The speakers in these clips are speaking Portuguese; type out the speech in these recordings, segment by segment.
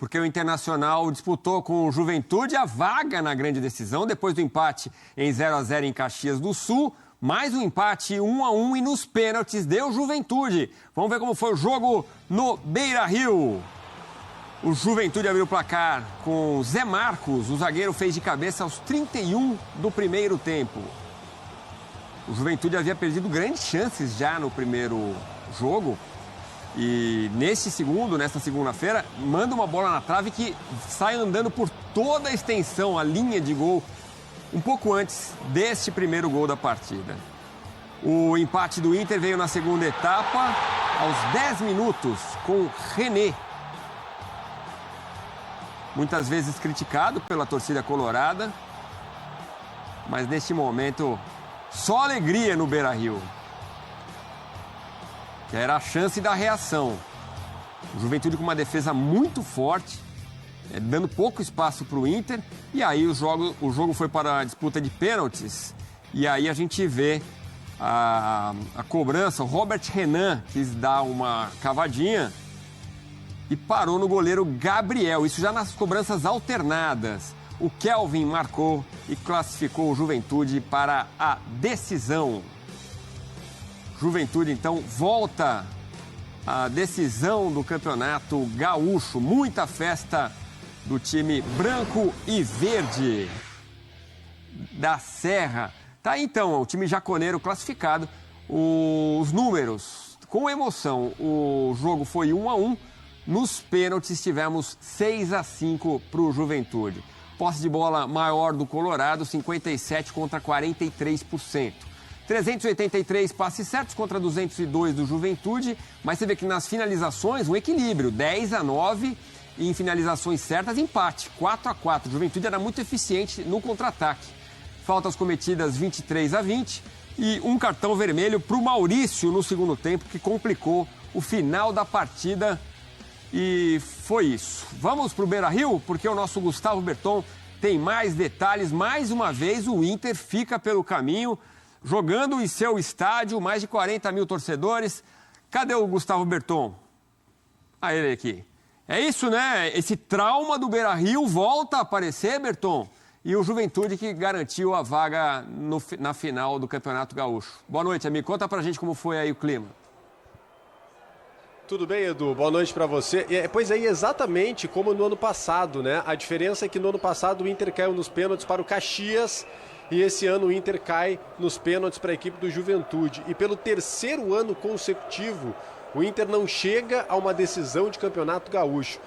porque o Internacional disputou com o Juventude a vaga na grande decisão, depois do empate em 0-0 em Caxias do Sul, mais um empate 1-1 e nos pênaltis deu Juventude. Vamos ver como foi o jogo no Beira-Rio. O Juventude abriu o placar com Zé Marcos, o zagueiro fez de cabeça aos 31 do primeiro tempo. O Juventude havia perdido grandes chances já no primeiro jogo. E nessa segunda-feira, manda uma bola na trave que sai andando por toda a extensão, a linha de gol, um pouco antes deste primeiro gol da partida. O empate do Inter veio na segunda etapa, aos 10 minutos, com René. Muitas vezes criticado pela torcida colorada, mas neste momento, só alegria no Beira-Rio. Que era a chance da reação. O Juventude com uma defesa muito forte, dando pouco espaço para o Inter. E aí o jogo foi para a disputa de pênaltis. E aí a gente vê a cobrança. O Robert Renan quis dar uma cavadinha e parou no goleiro Gabriel. Isso já nas cobranças alternadas. O Kelvin marcou e classificou o Juventude para a decisão. Juventude, então, volta à decisão do Campeonato Gaúcho. Muita festa do time branco e verde da Serra. Tá aí, então, o time jaconeiro classificado. Os números, com emoção, o jogo foi 1-1. Nos pênaltis tivemos 6-5 para o Juventude. Posse de bola maior do Colorado, 57% contra 43%. 383 passes certos contra 202 do Juventude, mas você vê que nas finalizações, um equilíbrio, 10-9 e em finalizações certas, empate, 4-4. O Juventude era muito eficiente no contra-ataque. Faltas cometidas 23-20 e um cartão vermelho para o Maurício no segundo tempo, que complicou o final da partida. E foi isso. Vamos para o Beira-Rio, porque o nosso Gustavo Berton tem mais detalhes. Mais uma vez, o Inter fica pelo caminho, jogando em seu estádio, mais de 40 mil torcedores. Cadê o Gustavo Berton? Ah, ele aqui. É isso, né? Esse trauma do Beira-Rio volta a aparecer, Berton. E o Juventude que garantiu a vaga na final do Campeonato Gaúcho. Boa noite, amigo. Conta pra gente como foi aí o clima. Tudo bem, Edu? Boa noite para você. Pois é, exatamente como no ano passado, né? A diferença é que no ano passado o Inter caiu nos pênaltis para o Caxias e esse ano o Inter cai nos pênaltis para a equipe do Juventude. E pelo terceiro ano consecutivo, o Inter não chega a uma decisão de Campeonato Gaúcho.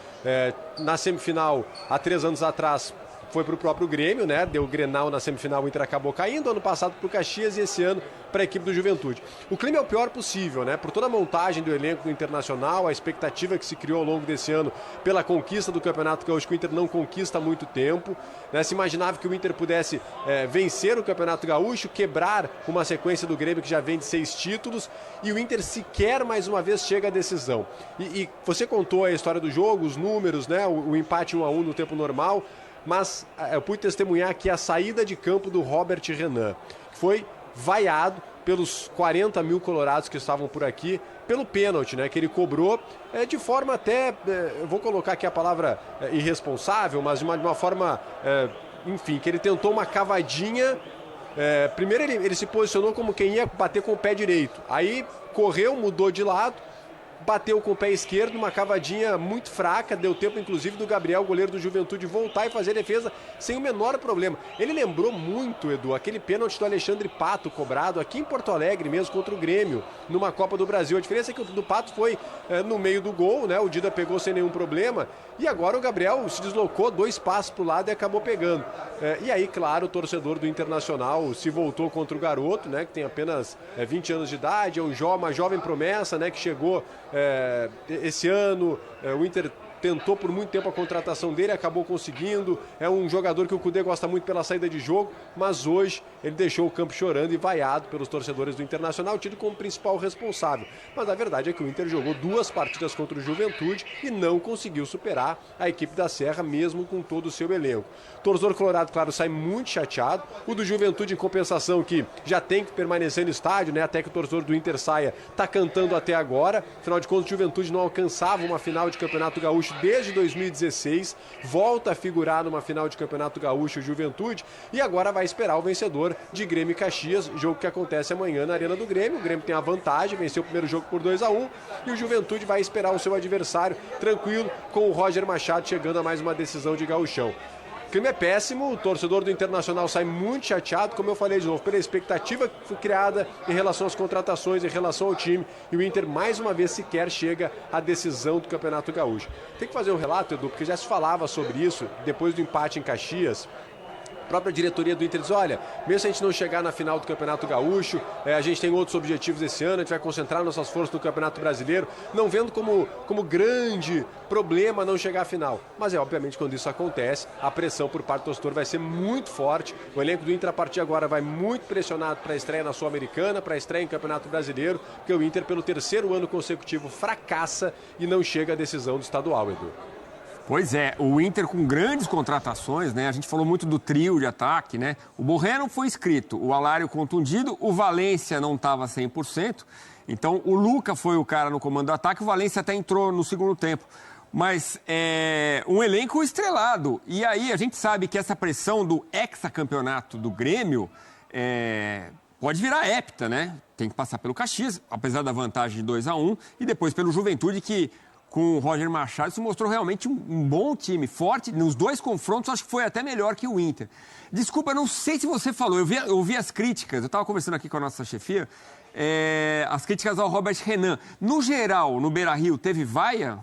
Na semifinal, há 3 anos atrás, foi para o próprio Grêmio, né? Deu Grenal na semifinal, o Inter acabou caindo. Ano passado para o Caxias e esse ano para a equipe do Juventude. O clima é o pior possível, né? Por toda a montagem do elenco do Internacional, a expectativa que se criou ao longo desse ano pela conquista do Campeonato Gaúcho, que o Inter não conquista há muito tempo, né? Se imaginava que o Inter pudesse vencer o Campeonato Gaúcho, quebrar uma sequência do Grêmio que já vem de 6 títulos, e o Inter sequer mais uma vez chega à decisão. E você contou a história do jogo, os números, né? O empate 1-1 no tempo normal, mas eu pude testemunhar aqui a saída de campo do Robert Renan, que foi vaiado pelos 40 mil colorados que estavam por aqui, pelo pênalti, né, que ele cobrou de forma até, eu vou colocar aqui a palavra irresponsável, mas de uma forma, enfim, que ele tentou uma cavadinha. Primeiro ele se posicionou como quem ia bater com o pé direito, aí correu, mudou de lado, bateu com o pé esquerdo, uma cavadinha muito fraca, deu tempo inclusive do Gabriel, goleiro do Juventude, voltar e fazer a defesa sem o menor problema. Ele lembrou muito, Edu, aquele pênalti do Alexandre Pato cobrado aqui em Porto Alegre mesmo contra o Grêmio, numa Copa do Brasil. A diferença é que o do Pato foi no meio do gol, né? O Dida pegou sem nenhum problema e agora o Gabriel se deslocou 2 passos para o lado e acabou pegando. E aí, claro, o torcedor do Internacional se voltou contra o garoto, né? Que tem apenas 20 anos de idade, é uma jovem promessa, né? Que chegou esse ano. O Inter tentou por muito tempo a contratação dele, acabou conseguindo. É um jogador que o Cudê gosta muito pela saída de jogo, mas hoje ele deixou o campo chorando e vaiado pelos torcedores do Internacional, tido como principal responsável. Mas a verdade é que o Inter jogou 2 partidas contra o Juventude e não conseguiu superar a equipe da Serra, mesmo com todo o seu elenco. O torcedor colorado, claro, sai muito chateado. O do Juventude, em compensação, que já tem que permanecer no estádio, né, até que o torcedor do Inter saia, tá cantando até agora. Afinal de contas, o Juventude não alcançava uma final de Campeonato Gaúcho desde 2016, volta a figurar numa final de Campeonato Gaúcho Juventude e agora vai esperar o vencedor de Grêmio e Caxias, jogo que acontece amanhã na Arena do Grêmio. O Grêmio tem a vantagem, venceu o primeiro jogo por 2-1 e o Juventude vai esperar o seu adversário tranquilo, com o Roger Machado chegando a mais uma decisão de gauchão. O clima é péssimo, o torcedor do Internacional sai muito chateado, como eu falei de novo, pela expectativa que foi criada em relação às contratações, em relação ao time, e o Inter mais uma vez sequer chega à decisão do Campeonato Gaúcho. Tem que fazer um relato, Edu, porque já se falava sobre isso depois do empate em Caxias. A própria diretoria do Inter diz, olha, mesmo se a gente não chegar na final do Campeonato Gaúcho, a gente tem outros objetivos esse ano, a gente vai concentrar nossas forças no Campeonato Brasileiro, não vendo como grande problema não chegar à final. Mas obviamente quando isso acontece, a pressão por parte do torcedor vai ser muito forte. O elenco do Inter a partir de agora vai muito pressionado para a estreia na Sul-Americana, para a estreia em Campeonato Brasileiro, porque o Inter pelo terceiro ano consecutivo fracassa e não chega à decisão do estadual, Edu. Pois é, o Inter com grandes contratações, né? A gente falou muito do trio de ataque, né? O Borré não foi inscrito, o Alário contundido, o Valência não estava 100%. Então, o Luca foi o cara no comando do ataque, o Valência até entrou no segundo tempo. Mas um elenco estrelado. E aí a gente sabe que essa pressão do hexacampeonato do Grêmio pode virar hepta, né? Tem que passar pelo Caxias, apesar da vantagem de 2-1, e depois pelo Juventude, que com o Roger Machado se mostrou realmente um bom time, forte. Nos dois confrontos, acho que foi até melhor que o Inter. Desculpa, não sei se você falou, eu vi as críticas, eu estava conversando aqui com a nossa chefia, as críticas ao Robert Renan. No geral, no Beira-Rio, teve vaia?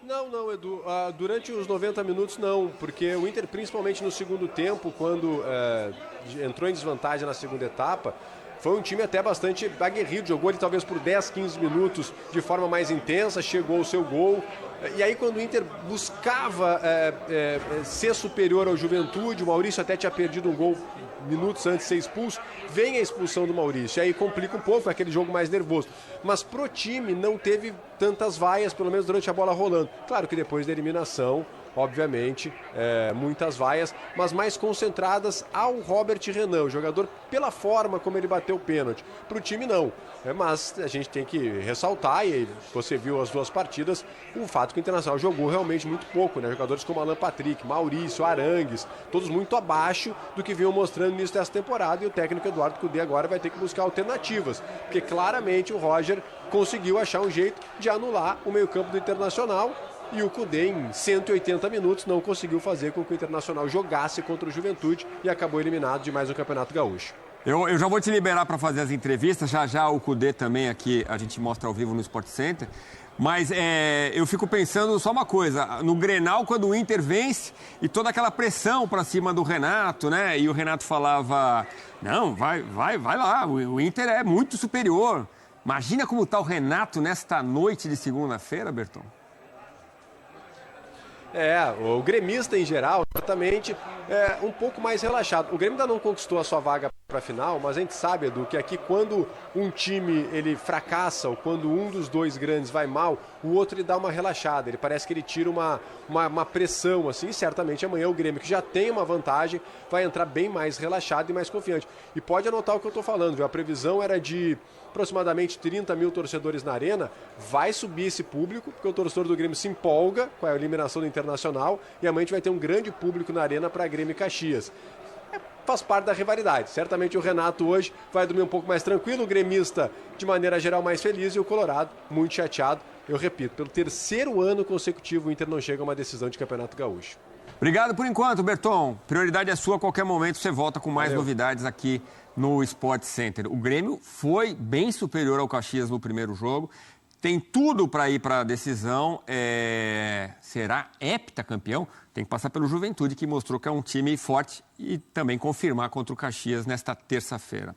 Não, Edu. Durante os 90 minutos, não. Porque o Inter, principalmente no segundo tempo, quando entrou em desvantagem na segunda etapa, foi um time até bastante aguerrido. Jogou ele talvez por 10, 15 minutos de forma mais intensa, chegou ao seu gol. E aí, quando o Inter buscava ser superior ao Juventude, o Maurício até tinha perdido um gol minutos antes de ser expulso, vem a expulsão do Maurício. E aí complica um pouco, aquele jogo mais nervoso. Mas pro time não teve tantas vaias, pelo menos durante a bola rolando. Claro que depois da eliminação, obviamente, muitas vaias, mas mais concentradas ao Robert Renan, o jogador, pela forma como ele bateu o pênalti. Para o time, não. Mas a gente tem que ressaltar, e você viu as duas partidas, o fato que o Internacional jogou realmente muito pouco, né? Jogadores como Alan Patrick, Maurício, Arangues, todos muito abaixo do que vinham mostrando no início dessa temporada, e o técnico Eduardo Cudê agora vai ter que buscar alternativas, porque claramente o Roger conseguiu achar um jeito de anular o meio-campo do Internacional. E o Cudê, em 180 minutos, não conseguiu fazer com que o Internacional jogasse contra o Juventude e acabou eliminado de mais um Campeonato Gaúcho. Eu já vou te liberar para fazer as entrevistas, já o Cudê também aqui, a gente mostra ao vivo no Sport Center. Mas eu fico pensando só uma coisa, no Grenal, quando o Inter vence e toda aquela pressão para cima do Renato, né? E o Renato falava, não, vai lá, o Inter é muito superior. Imagina como está o Renato nesta noite de segunda-feira, Berton. O gremista em geral, certamente, um pouco mais relaxado. O Grêmio ainda não conquistou a sua vaga para a final, mas a gente sabe, Edu, que aqui quando um time ele fracassa ou quando um dos dois grandes vai mal, o outro ele dá uma relaxada. Ele parece que ele tira uma pressão, assim, e certamente amanhã o Grêmio, que já tem uma vantagem, vai entrar bem mais relaxado e mais confiante. E pode anotar o que eu estou falando, viu? A previsão era de aproximadamente 30 mil torcedores na arena. Vai subir esse público, porque o torcedor do Grêmio se empolga com a eliminação do Internacional e amanhã a gente vai ter um grande público na arena para Grêmio e Caxias. Faz parte da rivalidade. Certamente o Renato hoje vai dormir um pouco mais tranquilo, o gremista de maneira geral mais feliz e o Colorado muito chateado. Eu repito, pelo terceiro ano consecutivo o Inter não chega a uma decisão de Campeonato Gaúcho. Obrigado por enquanto, Berton. Prioridade é sua, a qualquer momento você volta com mais novidades aqui no Sport Center. O Grêmio foi bem superior ao Caxias no primeiro jogo. Tem tudo para ir para a decisão. Será heptacampeão? Tem que passar pelo Juventude, que mostrou que é um time forte, e também confirmar contra o Caxias nesta terça-feira.